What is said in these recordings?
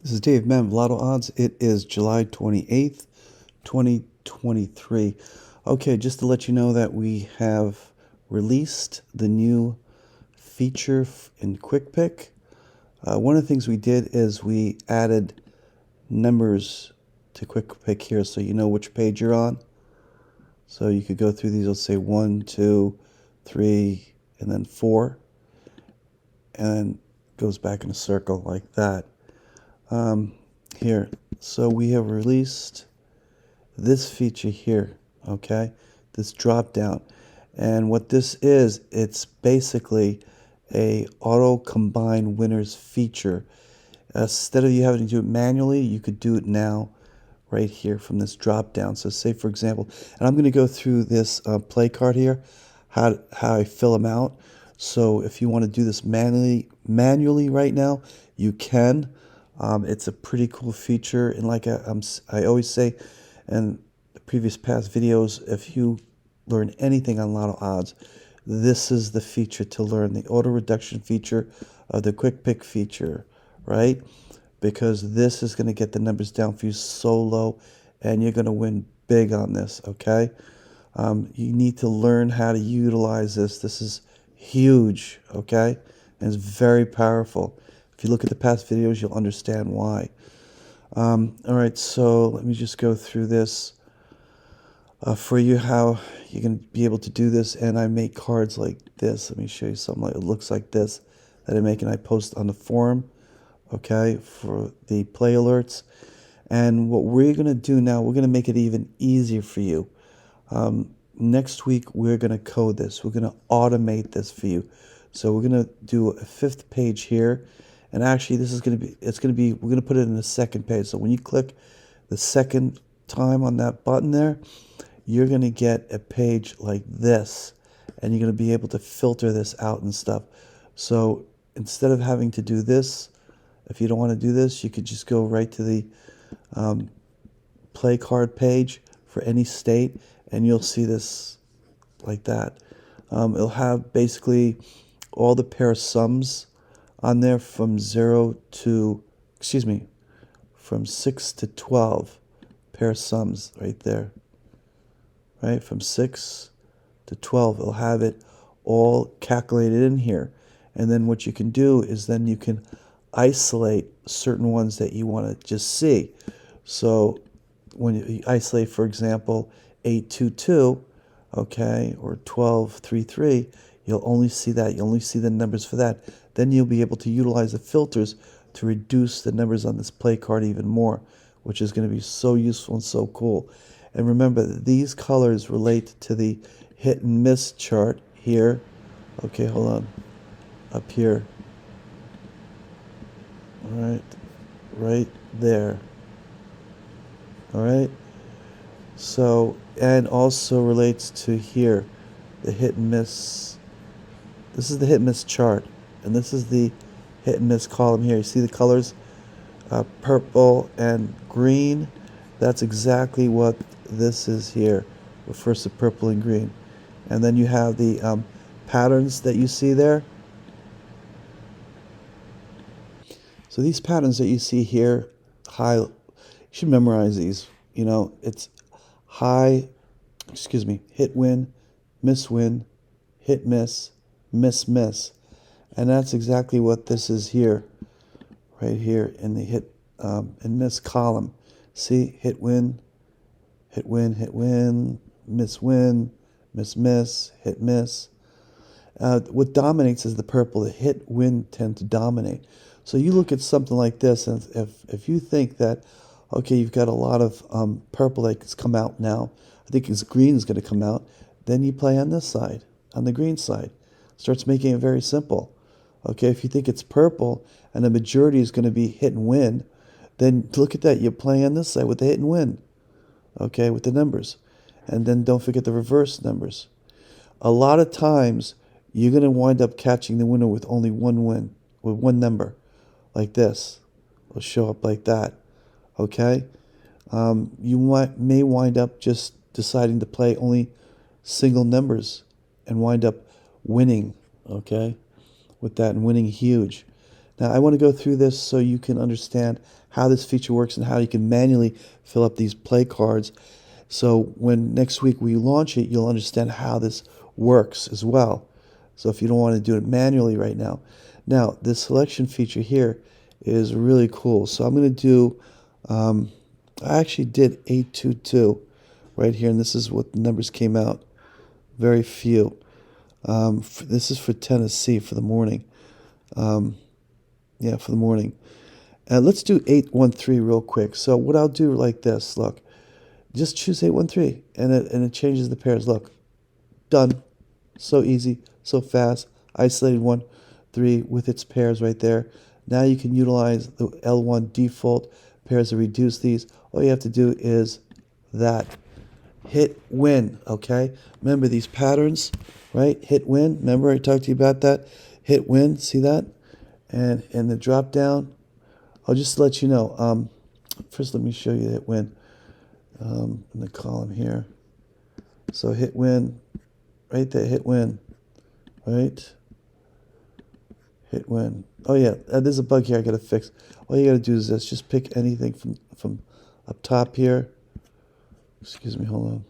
This is Dave Mem, Lottodds. It is July 28th, 2023. Okay, just to let you know that we have released the new feature in Quick Pick. One of the things we did is we added numbers to Quick Pick here so you know which page you're on. So you could go through these, let's say 1, 2, 3, and then 4. And then goes back in a circle like that. Here, so we have released this feature here, okay, this drop down, and what this is, it's basically a auto combine winners feature. Instead of you having to do it manually, you could do it now right here from this drop down. So say for example, and I'm going to go through this play card here, how I fill them out. So if you want to do this manually right now, you can. It's a pretty cool feature, and like I always say in the previous past videos, if you learn anything on Lottodds, this is the feature to learn, the auto reduction feature of the quick pick feature, right? Because this is going to get the numbers down for you so low, and you're going to win big on this, okay? You need to learn how to utilize this. This is huge, okay? And it's very powerful. If you look at the past videos, you'll understand why. All right, so let me just go through this for you, how you can be able to do this. And I make cards like this. Let me show you something like it looks like this that I make, and I post on the forum, okay, for the play alerts. And what we're going to do now, we're going to make it even easier for you. Next week, we're going to code this. We're going to automate this for you. So we're going to do a 5th page here. And actually, this is going to be, we're going to put it in the 2nd page. So when you click the 2nd time on that button there, you're going to get a page like this. And you're going to be able to filter this out and stuff. So instead of having to do this, if you don't want to do this, you could just go right to the play card page for any state, and you'll see this like that. It'll have basically all the pair of sums on there from 6 to 12 pair of sums right there. Right, from 6 to 12, it'll have it all calculated in here. And then what you can do is then you can isolate certain ones that you want to just see. So when you isolate, for example, 822, okay, or 1233, you'll only see that. You'll only see the numbers for that. Then you'll be able to utilize the filters to reduce the numbers on this play card even more, which is going to be so useful and so cool. And remember, these colors relate to the hit and miss chart here. Okay, hold on. Up here. All right, right there. All right. So, and also relates to here, the hit and miss. This is the hit and miss chart, and this is the hit and miss column here. You see the colors, purple and green. That's exactly what this is here. Refers to purple and green, and then you have the patterns that you see there. So these patterns that you see here, you should memorize these. You know, it's hit win, hit miss, miss. And that's exactly what this is here, right here in the hit and miss column. See, hit win, miss win, miss, hit miss. What dominates is the purple. The hit win tend to dominate. So you look at something like this, and if you think that, okay, you've got a lot of purple that's come out now, I think green is going to come out, then you play on this side, on the green side. Starts making it very simple. Okay, if you think it's purple and the majority is going to be hit and win, then look at that. You're playing on this side with the hit and win, okay, with the numbers. And then don't forget the reverse numbers. A lot of times, you're going to wind up catching the winner with only one win, with one number, like this. It'll show up like that, okay? You may wind up just deciding to play only single numbers and wind up winning, okay, with that, and winning huge. Now I want to go through this so you can understand how this feature works and how you can manually fill up these play cards. So when next week we launch it, you'll understand how this works as well. So if you don't want to do it manually right now. Now, this selection feature here is really cool. So I'm going to do, I actually did 822 right here, and this is what the numbers came out. Very few. This is for Tennessee for the morning. Yeah, for the morning. And let's do 813 real quick. So what I'll do like this, look. Just choose 813 and it changes the pairs. Look. Done. So easy, so fast. Isolated 1, 3 with its pairs right there. Now you can utilize the L1 default pairs to reduce these. All you have to do is that. Hit win, okay? Remember these patterns, right? Hit win. Remember I talked to you about that? Hit win, see that? And in the drop down, I'll just let you know. First, let me show you the hit win in the column here. So hit win, right there, hit win, right? Hit win. Oh yeah, there's a bug here I gotta fix. All you gotta do is this. Just pick anything from up top here. Excuse me, hold on.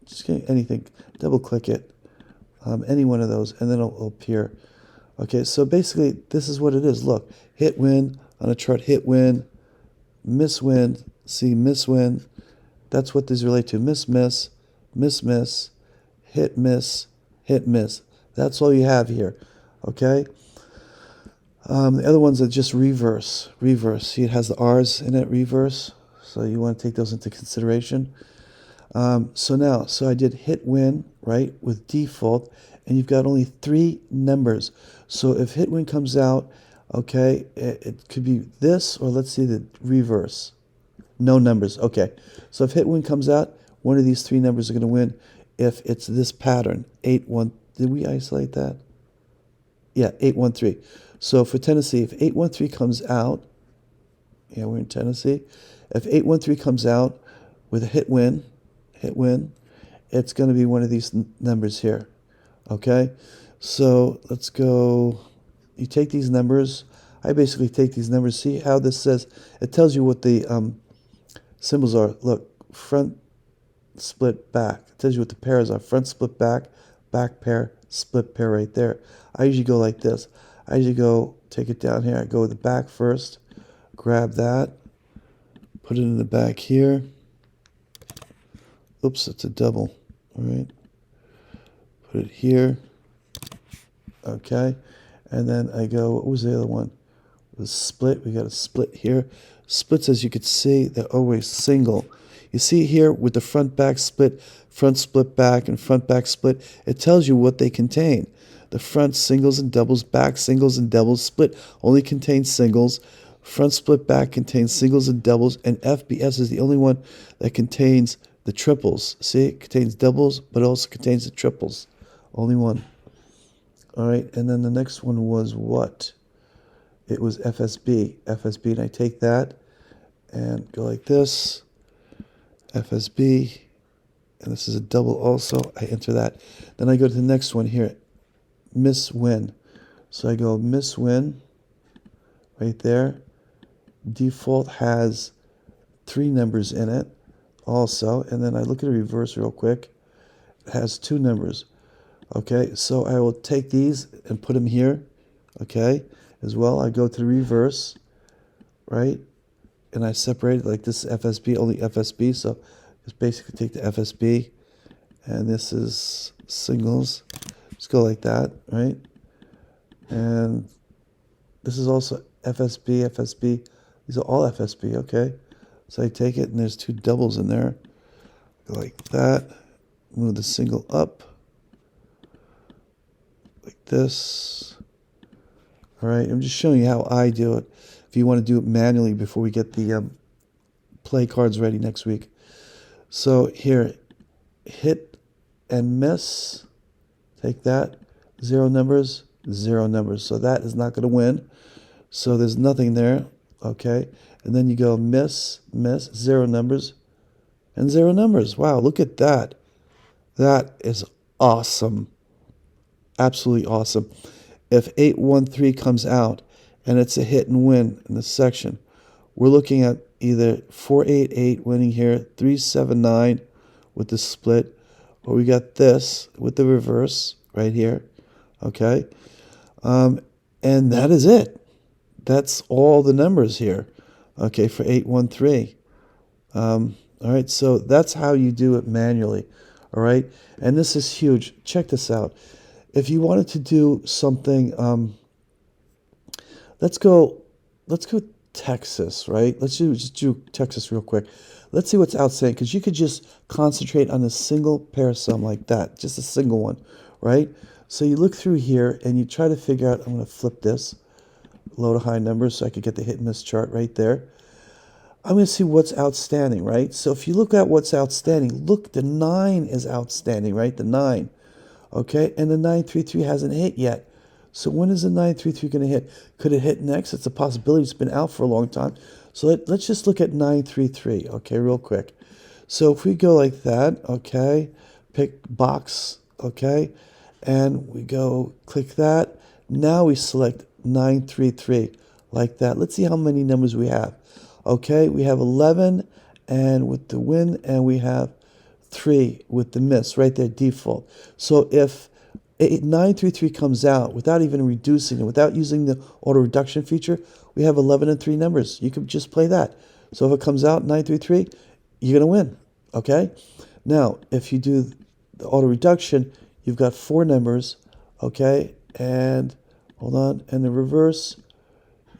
Just get anything. Double click it. Any one of those, and then it'll appear. Okay, so basically, this is what it is. Look, hit win on a chart. Hit win, miss win. See miss win. That's what these relate to. Miss miss, miss miss, hit miss, hit miss. That's all you have here. Okay. The other ones are just reverse. Reverse. See, it has the R's in it. Reverse. So you want to take those into consideration. So I did hit win, right, with default, and you've got only 3 numbers. So if hit win comes out, okay, it could be this, or let's see the reverse. No numbers, okay. So if hit win comes out, one of these 3 numbers are going to win. If it's this pattern, 8-1, did we isolate that? Yeah, 813. So for Tennessee, if 813 comes out, yeah, we're in Tennessee. If 813 comes out with a hit win, it's going to be one of these numbers here. Okay? So let's go. You take these numbers. I basically take these numbers. See how this says? It tells you what the symbols are. Look, front, split, back. It tells you what the pairs are. Front, split, back pair, split pair right there. I usually go like this. I usually go, take it down here. I go with the back first. Grab that. Put it in the back here. Oops, it's a double. All right. Put it here. Okay. And then I go, what was the other one? The split. We got a split here. Splits, as you can see, they're always single. You see here with the front back split, front split back, and front back split, it tells you what they contain. The front singles and doubles, back singles and doubles, split only contains singles. Front split back contains singles and doubles, and FBS is the only one that contains the triples. See, it contains doubles, but it also contains the triples. Only one. All right, and then the next one was what? It was FSB. FSB, and I take that and go like this. FSB, and this is a double also. I enter that. Then I go to the next one here. Miss win. So I go miss win right there. Default has 3 numbers in it also, and then I look at a reverse real quick. It has 2 numbers. Okay, so I will take these and put them here, okay, as well. I go to the reverse, right, and I separate it like this is FSB, only FSB, so just basically take the FSB, and this is singles. Just go like that, right, and this is also FSB, FSB. These are all FSB, okay. So I take it, and there's 2 doubles in there. Go like that. Move the single up. Like this. All right, I'm just showing you how I do it. If you want to do it manually before we get the play cards ready next week. So here, hit and miss. Take that. 0 numbers, 0 numbers. So that is not going to win. So there's nothing there. Okay. And then you go miss, miss, 0 numbers, and 0 numbers. Wow, look at that. That is awesome. Absolutely awesome. If 813 comes out and it's a hit and win in this section. We're looking at either 488 winning here, 379 with the split, or we got this with the reverse right here. Okay, and that is it. That's all the numbers here. Okay, for 813. All right, so that's how you do it manually. All right, and this is huge. Check this out. If you wanted to do something, let's go Texas, right? Just do Texas real quick. Let's see what's outstanding, because you could just concentrate on a single pair sum like that, just a single one, right? So you look through here and you try to figure out. I'm going to flip this low to high numbers so I could get the hit and miss chart right there. I'm going to see what's outstanding, right? So if you look at what's outstanding, look, the 9 is outstanding, right? The 9, okay? And the 933 hasn't hit yet. So when is the 933 going to hit? Could it hit next? It's a possibility. It's been out for a long time. So let's just look at 933, okay, real quick. So if we go like that, okay, pick box, okay, and we go click that. Now we select 933 like that. Let's see how many numbers we have. Okay, we have 11 and with the win, and we have 3 with the miss right there, default. So if 933 comes out without even reducing it, without using the auto reduction feature, we have 11 and 3 numbers. You could just play that. So if it comes out 933, you're going to win. Okay? Now, if you do the auto reduction, you've got 4 numbers. Okay? And hold on, and the reverse,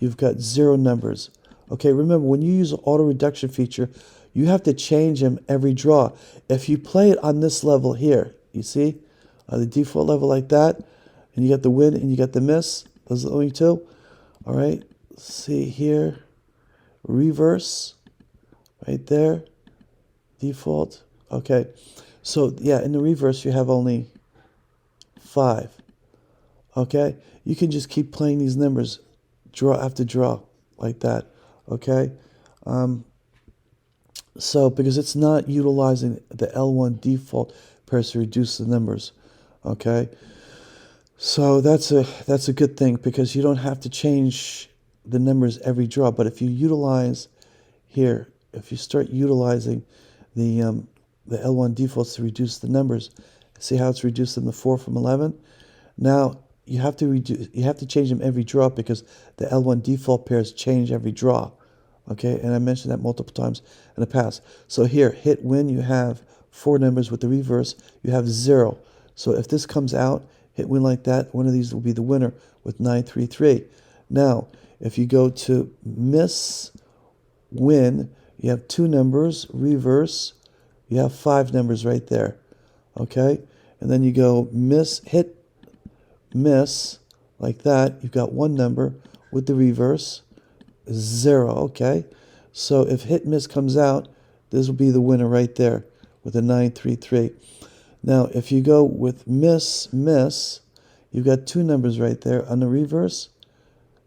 you've got 0 numbers. Okay, remember, when you use the auto reduction feature, you have to change them every draw. If you play it on this level here, you see, the default level like that, and you got the win and you got the miss, those are the only 2. All right, let's see here, reverse, right there, default. Okay, so yeah, in the reverse, you have only 5. Okay, you can just keep playing these numbers, draw after draw, like that. Okay, so because it's not utilizing the L1 default pairs to reduce the numbers. Okay, so that's a good thing, because you don't have to change the numbers every draw. But if you utilize here, if you start utilizing the L1 defaults to reduce the numbers, see how it's reduced them to 4 from 11. Now you have to change them every draw, because the L1 default pairs change every draw. Okay, and I mentioned that multiple times in the past. So here, hit win, you have 4 numbers. With the reverse, you have 0. So if this comes out, hit win like that, one of these will be the winner with 933. Now, if you go to miss win, you have 2 numbers, reverse, you have 5 numbers right there. Okay, and then you go miss, hit, miss, like that, you've got 1 number with the reverse, 0. Okay, so if hit miss comes out, this will be the winner right there with a 933. Now if you go with miss, you've got 2 numbers right there on the reverse,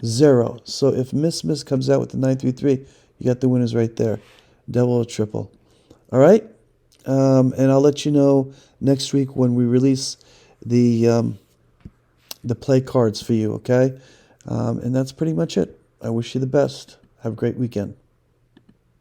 0. So if miss comes out with the 933, you got the winners right there, double or triple. All right, and I'll let you know next week when we release the play cards for you. Okay, and that's pretty much it. I wish you the best. Have a great weekend.